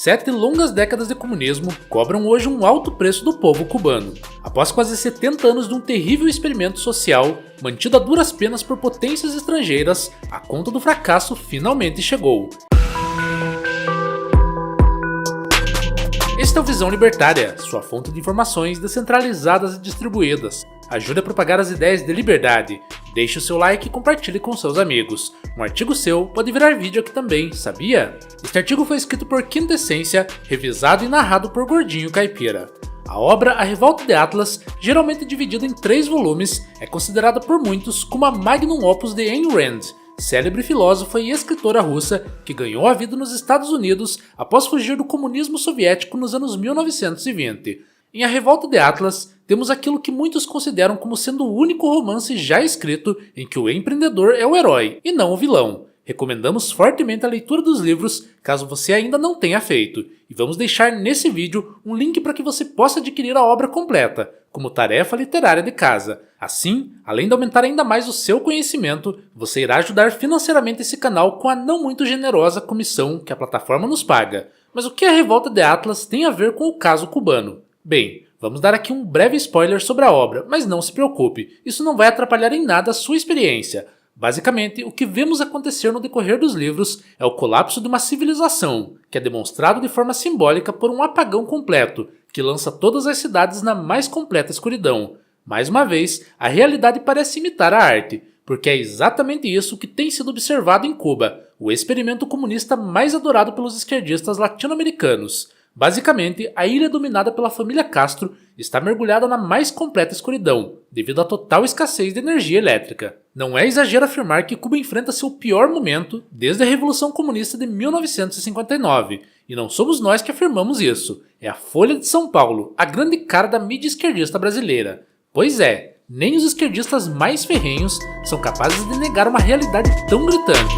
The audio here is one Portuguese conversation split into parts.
7 longas décadas de comunismo cobram hoje um alto preço do povo cubano. Após quase 70 anos de um terrível experimento social, mantido a duras penas por potências estrangeiras, a conta do fracasso finalmente chegou. Este é o Visão Libertária, sua fonte de informações descentralizadas e distribuídas. Ajude a propagar as ideias de liberdade. Deixe o seu like e compartilhe com seus amigos. Um artigo seu pode virar vídeo aqui também, sabia? Este artigo foi escrito por Quintessência, revisado e narrado por Gordinho Caipira. A obra A Revolta de Atlas, geralmente dividida em 3 volumes, é considerada por muitos como a magnum opus de Ayn Rand, célebre filósofa e escritora russa que ganhou a vida nos Estados Unidos após fugir do comunismo soviético nos anos 1920. Em A Revolta de Atlas, temos aquilo que muitos consideram como sendo o único romance já escrito em que o empreendedor é o herói e não o vilão. Recomendamos fortemente a leitura dos livros, caso você ainda não tenha feito, e vamos deixar nesse vídeo um link para que você possa adquirir a obra completa, como tarefa literária de casa. Assim, além de aumentar ainda mais o seu conhecimento, você irá ajudar financeiramente esse canal com a não muito generosa comissão que a plataforma nos paga. Mas o que a Revolta de Atlas tem a ver com o caso cubano? Bem, vamos dar aqui um breve spoiler sobre a obra, mas não se preocupe, isso não vai atrapalhar em nada a sua experiência. Basicamente, o que vemos acontecer no decorrer dos livros é o colapso de uma civilização, que é demonstrado de forma simbólica por um apagão completo, que lança todas as cidades na mais completa escuridão. Mais uma vez, a realidade parece imitar a arte, porque é exatamente isso que tem sido observado em Cuba, o experimento comunista mais adorado pelos esquerdistas latino-americanos. Basicamente, a ilha dominada pela família Castro está mergulhada na mais completa escuridão, devido à total escassez de energia elétrica. Não é exagero afirmar que Cuba enfrenta seu pior momento desde a Revolução Comunista de 1959, e não somos nós que afirmamos isso, é a Folha de São Paulo, a grande cara da mídia esquerdista brasileira. Pois é, nem os esquerdistas mais ferrenhos são capazes de negar uma realidade tão gritante.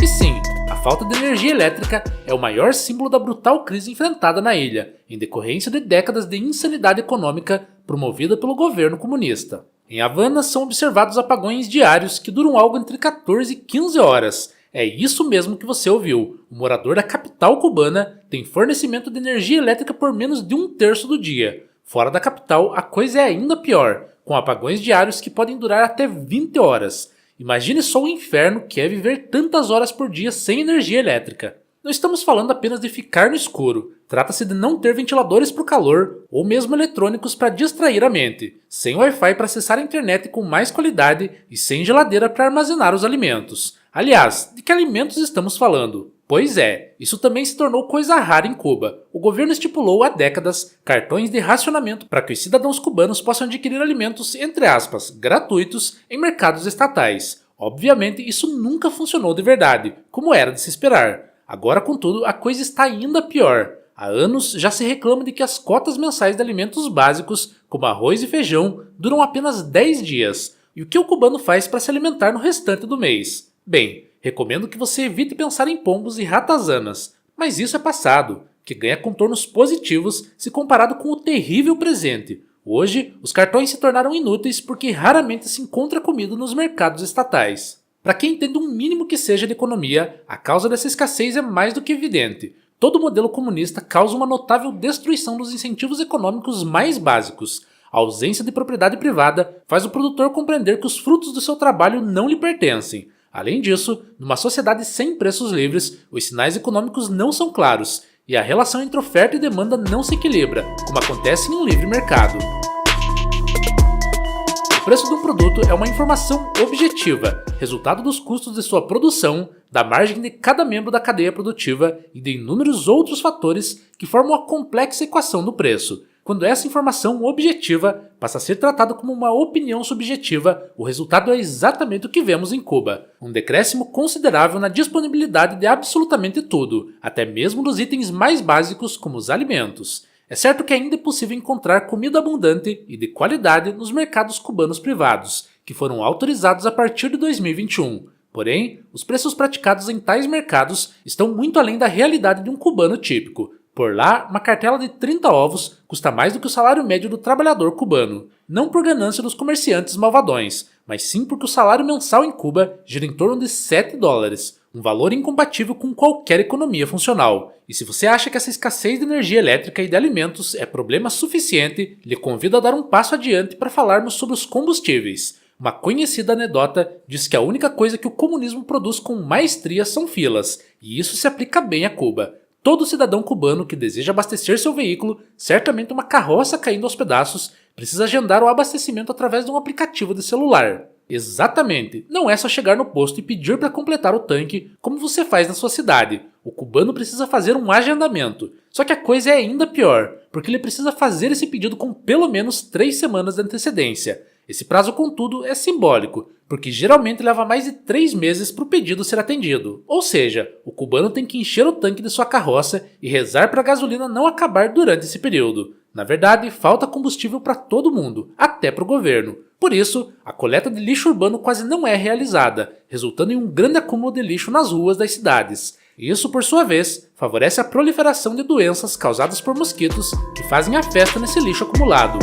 E sim, a falta de energia elétrica é o maior símbolo da brutal crise enfrentada na ilha, em decorrência de décadas de insanidade econômica promovida pelo governo comunista. Em Havana são observados apagões diários que duram algo entre 14 e 15 horas. É isso mesmo que você ouviu. O morador da capital cubana tem fornecimento de energia elétrica por menos de 1/3 do dia. Fora da capital, a coisa é ainda pior, com apagões diários que podem durar até 20 horas. Imagine só o inferno que é viver tantas horas por dia sem energia elétrica. Não estamos falando apenas de ficar no escuro, trata-se de não ter ventiladores para o calor ou mesmo eletrônicos para distrair a mente, sem Wi-Fi para acessar a internet com mais qualidade e sem geladeira para armazenar os alimentos. Aliás, de que alimentos estamos falando? Pois é, isso também se tornou coisa rara em Cuba. O governo estipulou há décadas cartões de racionamento para que os cidadãos cubanos possam adquirir alimentos, entre aspas, gratuitos em mercados estatais. Obviamente, isso nunca funcionou de verdade, como era de se esperar. Agora, contudo, a coisa está ainda pior. Há anos já se reclama de que as cotas mensais de alimentos básicos, como arroz e feijão, duram apenas 10 dias. E o que o cubano faz para se alimentar no restante do mês? Bem, recomendo que você evite pensar em pombos e ratazanas, mas isso é passado, que ganha contornos positivos se comparado com o terrível presente. Hoje, os cartões se tornaram inúteis porque raramente se encontra comida nos mercados estatais. Para quem entende um mínimo que seja de economia, a causa dessa escassez é mais do que evidente. Todo modelo comunista causa uma notável destruição dos incentivos econômicos mais básicos. A ausência de propriedade privada faz o produtor compreender que os frutos do seu trabalho não lhe pertencem. Além disso, numa sociedade sem preços livres, os sinais econômicos não são claros e a relação entre oferta e demanda não se equilibra, como acontece em um livre mercado. O preço de um produto é uma informação objetiva, resultado dos custos de sua produção, da margem de cada membro da cadeia produtiva e de inúmeros outros fatores que formam a complexa equação do preço. Quando essa informação objetiva passa a ser tratada como uma opinião subjetiva, o resultado é exatamente o que vemos em Cuba: um decréscimo considerável na disponibilidade de absolutamente tudo, até mesmo dos itens mais básicos como os alimentos. É certo que ainda é possível encontrar comida abundante e de qualidade nos mercados cubanos privados, que foram autorizados a partir de 2021. Porém, os preços praticados em tais mercados estão muito além da realidade de um cubano típico. Por lá, uma cartela de 30 ovos custa mais do que o salário médio do trabalhador cubano. Não por ganância dos comerciantes malvadões, mas sim porque o salário mensal em Cuba gira em torno de 7 dólares, um valor incompatível com qualquer economia funcional. E se você acha que essa escassez de energia elétrica e de alimentos é problema suficiente, lhe convido a dar um passo adiante para falarmos sobre os combustíveis. Uma conhecida anedota diz que a única coisa que o comunismo produz com maestria são filas, e isso se aplica bem a Cuba. Todo cidadão cubano que deseja abastecer seu veículo, certamente uma carroça caindo aos pedaços, precisa agendar o abastecimento através de um aplicativo de celular. Exatamente, não é só chegar no posto e pedir para completar o tanque como você faz na sua cidade. O cubano precisa fazer um agendamento. Só que a coisa é ainda pior, porque ele precisa fazer esse pedido com pelo menos 3 semanas de antecedência. Esse prazo, contudo, é simbólico, porque geralmente leva mais de 3 meses para o pedido ser atendido. Ou seja, o cubano tem que encher o tanque de sua carroça e rezar para a gasolina não acabar durante esse período. Na verdade, falta combustível para todo mundo, até para o governo. Por isso, a coleta de lixo urbano quase não é realizada, resultando em um grande acúmulo de lixo nas ruas das cidades. Isso, por sua vez, favorece a proliferação de doenças causadas por mosquitos que fazem a festa nesse lixo acumulado.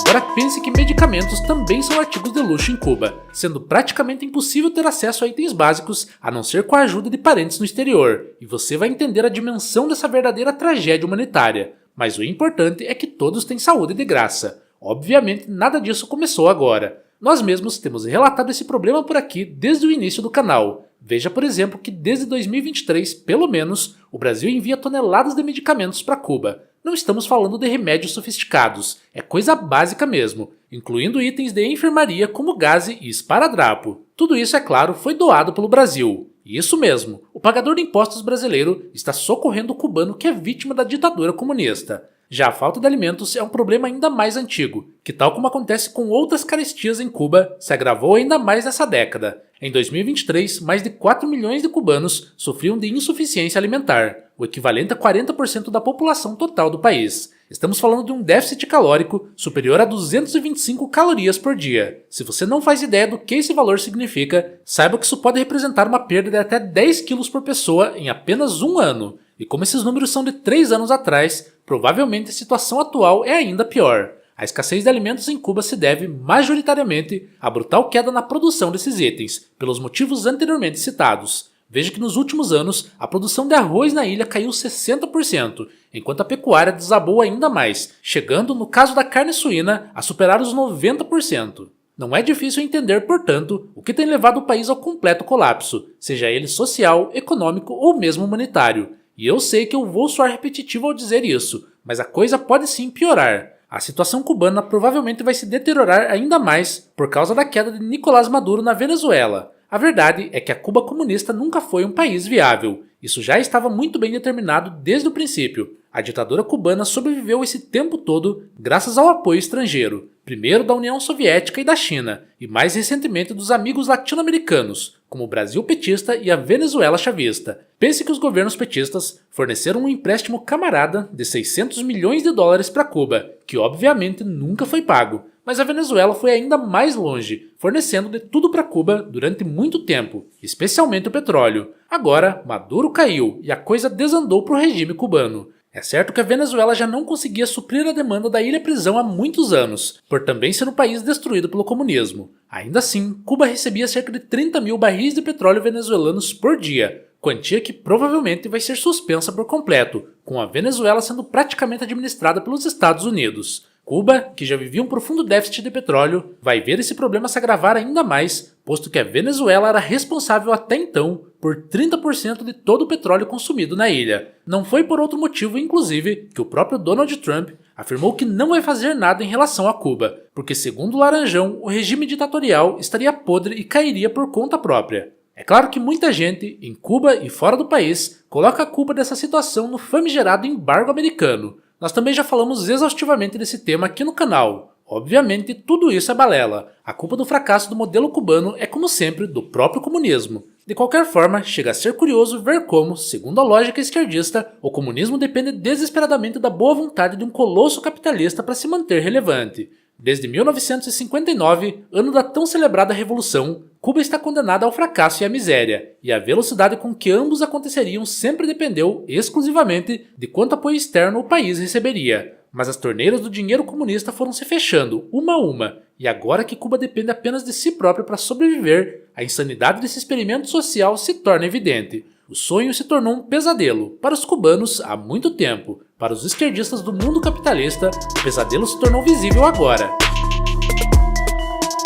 Agora pense que medicamentos também são artigos de luxo em Cuba, sendo praticamente impossível ter acesso a itens básicos a não ser com a ajuda de parentes no exterior, e você vai entender a dimensão dessa verdadeira tragédia humanitária. Mas o importante é que todos têm saúde de graça. Obviamente, nada disso começou agora. Nós mesmos temos relatado esse problema por aqui desde o início do canal. Veja, por exemplo, que desde 2023, pelo menos, o Brasil envia toneladas de medicamentos para Cuba. Não estamos falando de remédios sofisticados, é coisa básica mesmo, incluindo itens de enfermaria como gaze e esparadrapo. Tudo isso, é claro, foi doado pelo Brasil. Isso mesmo, o pagador de impostos brasileiro está socorrendo o cubano que é vítima da ditadura comunista. Já a falta de alimentos é um problema ainda mais antigo, que, tal como acontece com outras carestias em Cuba, se agravou ainda mais nessa década. Em 2023, mais de 4 milhões de cubanos sofriam de insuficiência alimentar, o equivalente a 40% da população total do país. Estamos falando de um déficit calórico superior a 225 calorias por dia. Se você não faz ideia do que esse valor significa, saiba que isso pode representar uma perda de até 10 quilos por pessoa em apenas um ano. E como esses números são de 3 anos atrás, provavelmente a situação atual é ainda pior. A escassez de alimentos em Cuba se deve, majoritariamente, à brutal queda na produção desses itens, pelos motivos anteriormente citados. Veja que nos últimos anos, a produção de arroz na ilha caiu 60%, enquanto a pecuária desabou ainda mais, chegando, no caso da carne suína, a superar os 90%. Não é difícil entender, portanto, o que tem levado o país ao completo colapso, seja ele social, econômico ou mesmo humanitário. E eu sei que eu vou soar repetitivo ao dizer isso, mas a coisa pode sim piorar. A situação cubana provavelmente vai se deteriorar ainda mais por causa da queda de Nicolás Maduro na Venezuela. A verdade é que a Cuba comunista nunca foi um país viável. Isso já estava muito bem determinado desde o princípio. A ditadura cubana sobreviveu esse tempo todo graças ao apoio estrangeiro, primeiro da União Soviética e da China, e mais recentemente dos amigos latino-americanos, como o Brasil petista e a Venezuela chavista. Pense que os governos petistas forneceram um empréstimo camarada de 600 milhões de dólares para Cuba, que obviamente nunca foi pago. Mas a Venezuela foi ainda mais longe, fornecendo de tudo para Cuba durante muito tempo, especialmente o petróleo. Agora, Maduro caiu e a coisa desandou para o regime cubano. É certo que a Venezuela já não conseguia suprir a demanda da ilha-prisão há muitos anos, por também ser um país destruído pelo comunismo. Ainda assim, Cuba recebia cerca de 30 mil barris de petróleo venezuelanos por dia, quantia que provavelmente vai ser suspensa por completo, com a Venezuela sendo praticamente administrada pelos Estados Unidos. Cuba, que já vivia um profundo déficit de petróleo, vai ver esse problema se agravar ainda mais, posto que a Venezuela era responsável até então por 30% de todo o petróleo consumido na ilha. Não foi por outro motivo, inclusive, que o próprio Donald Trump afirmou que não vai fazer nada em relação a Cuba, porque, segundo o Laranjão, o regime ditatorial estaria podre e cairia por conta própria. É claro que muita gente, em Cuba e fora do país, coloca a culpa dessa situação no famigerado embargo americano. Nós também já falamos exaustivamente desse tema aqui no canal. Obviamente, tudo isso é balela. A culpa do fracasso do modelo cubano é, como sempre, do próprio comunismo. De qualquer forma, chega a ser curioso ver como, segundo a lógica esquerdista, o comunismo depende desesperadamente da boa vontade de um colosso capitalista para se manter relevante. Desde 1959, ano da tão celebrada Revolução, Cuba está condenada ao fracasso e à miséria, e a velocidade com que ambos aconteceriam sempre dependeu exclusivamente de quanto apoio externo o país receberia. mas as torneiras do dinheiro comunista foram se fechando, uma a uma, e agora que Cuba depende apenas de si própria para sobreviver, a insanidade desse experimento social se torna evidente. O sonho se tornou um pesadelo, para os cubanos há muito tempo. Para os esquerdistas do mundo capitalista, o pesadelo se tornou visível agora.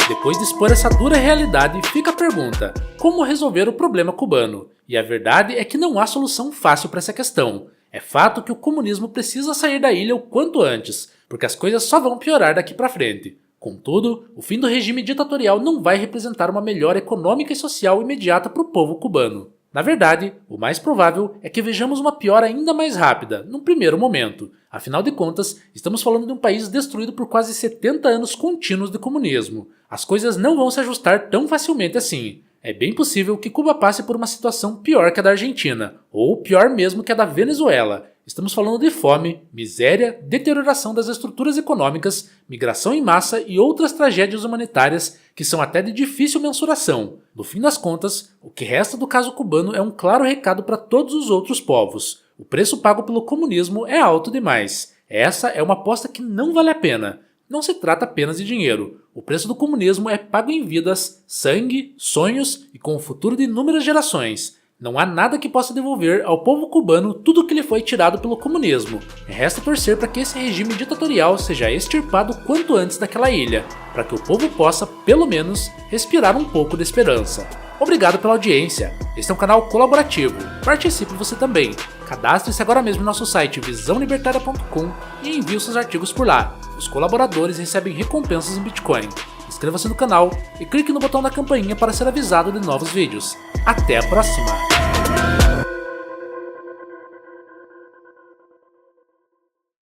Depois de expor essa dura realidade, fica a pergunta: como resolver o problema cubano? E a verdade é que não há solução fácil para essa questão. É fato que o comunismo precisa sair da ilha o quanto antes, porque as coisas só vão piorar daqui para frente. Contudo, o fim do regime ditatorial não vai representar uma melhora econômica e social imediata para o povo cubano. Na verdade, o mais provável é que vejamos uma piora ainda mais rápida, num primeiro momento. Afinal de contas, estamos falando de um país destruído por quase 70 anos contínuos de comunismo. As coisas não vão se ajustar tão facilmente assim. É bem possível que Cuba passe por uma situação pior que a da Argentina, ou pior mesmo que a da Venezuela. Estamos falando de fome, miséria, deterioração das estruturas econômicas, migração em massa e outras tragédias humanitárias que são até de difícil mensuração. No fim das contas, o que resta do caso cubano é um claro recado para todos os outros povos. O preço pago pelo comunismo é alto demais. Essa é uma aposta que não vale a pena. Não se trata apenas de dinheiro. O preço do comunismo é pago em vidas, sangue, sonhos e com o futuro de inúmeras gerações. Não há nada que possa devolver ao povo cubano tudo o que lhe foi tirado pelo comunismo. Resta torcer para que esse regime ditatorial seja extirpado quanto antes daquela ilha, para que o povo possa, pelo menos, respirar um pouco de esperança. Obrigado pela audiência. Este é um canal colaborativo. Participe você também. Cadastre-se agora mesmo no nosso site visãolibertaria.com e envie os seus artigos por lá. Os colaboradores recebem recompensas em Bitcoin. Inscreva-se no canal e clique no botão da campainha para ser avisado de novos vídeos. Até a próxima!